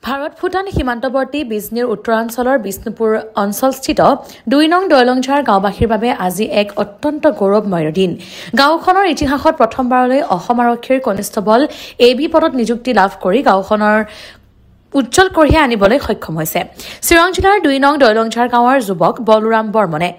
ভাৰত ভূটান সীমান্তৱৰ্তী বিজনীৰ উত্তৰাঞ্চলৰ বিষ্ণুপুৰ অঞ্চলস্থিত ২ নং দৈলংঝাৰ গাঁওবাসীৰ বাবে আজি এক অত্যন্ত গৌৰৱময় দিন। গাঁওখনৰ ইতিহাসত প্ৰথমবাৰলৈ অসম আৰক্ষীৰ কনিষ্টবল এবি পদত নিযুক্তি লাভ কৰি গাঁওখনৰ উজ্জ্বল কঢ়িয়াই আনিবলৈ সক্ষম হৈছে। চিৰাং জিলাৰ ২ নং দৈলংঝাৰ গাঁৱৰ যুৱক বলোৰাম বৰ্মনে।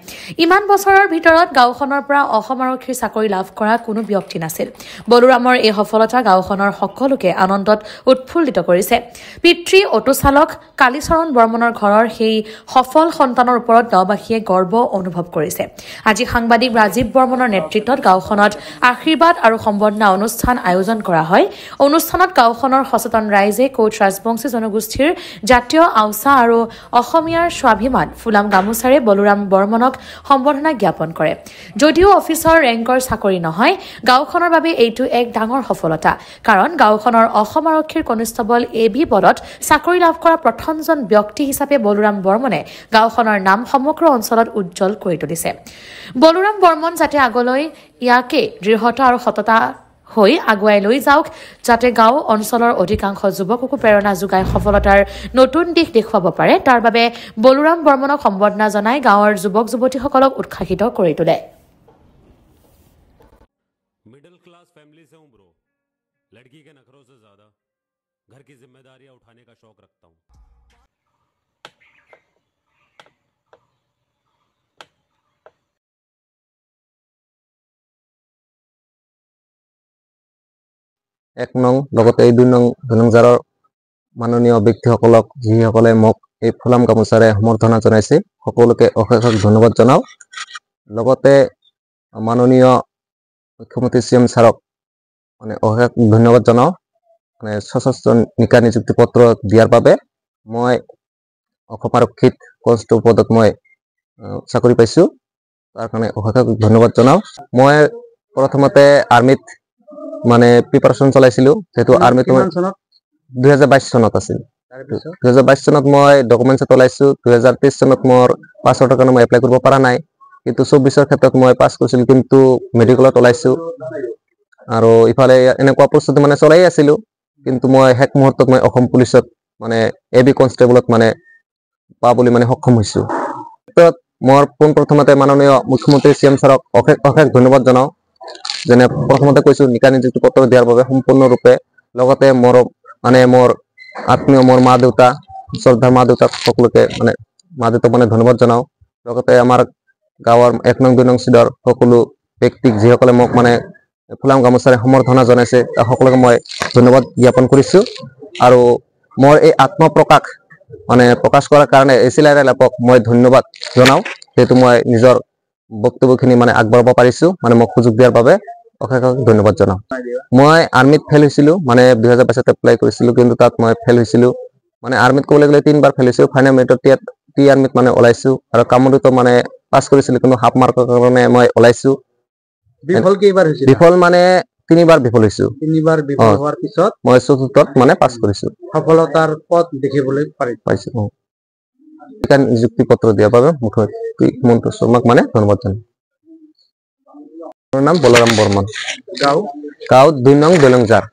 ইমান বছৰৰ ভিতৰত গাঁওখনৰ পৰা অসম আৰক্ষীৰ চাকৰি লাভ কৰা কোনো ব্যক্তি নাছিল। বলোৰামৰ এই সফলতা গাঁওখনৰ সকলোকে আনন্দত উৎফুল্লিত কৰিছে। পিতৃ অটো চালক কালীচৰণ বৰ্মনৰ ঘৰৰ সেই সফল সন্তানৰ ওপৰত গাঁওবাসীয়ে গৰ্ব অনুভৱ কৰিছে। আজি সাংবাদিক ৰাজীৱ বৰ্মনৰ নেতৃত্বত গাঁওখনত আশীৰ্বাদ আৰু সম্বৰ্ধনা অনুষ্ঠান আয়োজন কৰা হয়। অনুষ্ঠানত গাঁওখনৰ সচেতন ৰাইজে কোচ ৰাজবংশী জনগোষ্ঠীৰ জাতীয় আওচা আৰু অসমীয়াৰ স্বাভিমান ফুলাম গামোচাৰে বলোৰাম বৰ্মনক সম্বৰ্ধনা জ্ঞাপন কৰে। যদিও অফিচৰ ৰেংকৰ চাকৰি নহয়, গাঁওখনৰ বাবে এইটো এক ডাঙৰ সফলতা, কাৰণ গাঁওখনৰ অসম আৰক্ষীৰ কনিষ্টবল এবি পদত চাকৰি লাভ কৰা প্ৰথমজন ব্যক্তি হিচাপে বলোৰাম বৰ্মনে গাঁওখনৰ নাম সমগ্ৰ অঞ্চলত উজ্জ্বল কৰি তুলিছে। বলোৰাম বৰ্মন যাতে আগলৈ ইয়াকে দৃঢ়তা আৰু সততা হৈ আগুৱাই লৈ যাওক, যাতে গাঁও অঞ্চলৰ অধিকাংশ যুৱককো প্ৰেৰণা যোগাই সফলতাৰ নতুন দিশ দেখুৱাব পাৰে, তাৰ বাবে বলোৰাম বৰ্মনক সম্বৰ্ধনা জনাই গাঁৱৰ যুৱক যুৱতীসকলক উৎসাহিত কৰি তোলে। मिडिल क्लास फैमिली से हूं ब्रो, लड़की के नखरों से ज्यादा घर की जिम्मेदारियां उठाने का शौक रखता हूं। এক নং লগতে এই ২ নং দৈলংঝাৰৰ মাননীয় ব্যক্তিসকলক যিসকলে মোক এই ফুলাম গামোচাৰে সম্বৰ্ধনা জনাইছে, সকলোকে অশেষ ধন্যবাদ জনাওঁ। লগতে মাননীয় মুখ্যমন্ত্ৰী CM ছাৰক অশেষ ধন্যবাদ জনাওঁ। সশস্ত্ৰ নিকা নিযুক্তি পত্ৰ দিয়াৰ বাবে মই অসম আৰক্ষীত কনষ্টেবল পদত মই চাকৰি পাইছোঁ, তাৰ কাৰণে অশেষ ধন্যবাদ জনাওঁ। মই প্ৰথমতে আৰ্মিত প্ৰিপাৰেশ্যন চলাইছিলোঁ, যিহেতু আৰ্মিত 2022 চনত আছিল। 2022 চনত মই ডকুমেণ্টছ ওলাইছোঁ। 2023 চনত মোৰ পাছৰ কাৰণে মই এপ্লাই কৰিব পৰা নাই, কিন্তু 24ৰ ক্ষেত্ৰত মই পাছ কৰিছিলোঁ, কিন্তু মেডিকেলত ওলাইছোঁ। আৰু ইফালে এনেকুৱা প্ৰস্তুতি চলাই আছিলোঁ, কিন্তু মই শেষ মুহূৰ্তত মই অসম পুলিচত এবি কনষ্টেবলত পাবলৈ সক্ষম হৈছোঁ। মই পোনপ্ৰথমতে মাননীয় মুখ্যমন্ত্ৰী CM ছাৰক অশেষ ধন্যবাদ জনাওঁ। যেনে প্ৰথমতে কৈছোঁ, নিকা নিযুক্তি পত্ৰ দিয়াৰ বাবে সম্পূৰ্ণৰূপে। লগতে মোৰ আত্মীয় মোৰ মা দেউতা, শ্ৰদ্ধাৰ মা দেউতাক সকলোকে মা দেউতাক ধন্যবাদ জনাওঁ। লগতে আমাৰ গাঁৱৰ 1 নং 2 নং চিডৰ সকলো ব্যক্তিক যিসকলে মোক ফুলাম গামোচাৰে সম্বৰ্ধনা জনাইছে, সকলোকে মই ধন্যবাদ জ্ঞাপন কৰিছোঁ। আৰু মোৰ এই আত্মপ্ৰকাশ প্ৰকাশ কৰাৰ কাৰণে এচিলাই লেপক মই ধন্যবাদ জনাওঁ, যিহেতু মই নিজৰ বক্তব্যখিনি আগবঢ়াব পাৰিছোঁ, মোক সুযোগ দিয়াৰ বাবে অশেষ ধন্যবাদ জনাওঁ। মই আৰ্মিত ফেইল হৈছিলোঁ, 2022 এপ্লাই কৰিছিলোঁ, কিন্তু তাত মই ফেইল হৈছিলোঁ। আৰ্মিত ক'বলৈ গ'লে 3বাৰ ফেইল হৈছোঁ। ফাইনেল মেৰিটত টি আৰ্মিত ওলাইছোঁ, আৰু কামৰূপতো পাছ কৰিছিলোঁ, কিন্তু হাফ মাৰ্কৰ কাৰণে মই ওলাইছোঁ। বিফল 3বাৰ বিফল হৈছোঁ। 3বাৰ বিফল হোৱাৰ পিছত মই 4ৰ্থত পাছ কৰিছোঁ। সফলতাৰ পথ দেখিবলৈ পাইছোঁ। নিযুক্তি পত্ৰ দিয়াৰ বাবে মুখ্যমন্ত্ৰী হিমন্ত শৰ্মাক ধন্যবাদ জনাওঁ। মোৰ নাম বলোৰাম বৰ্মন, গাঁও 2 নং দৈলংঝাৰ।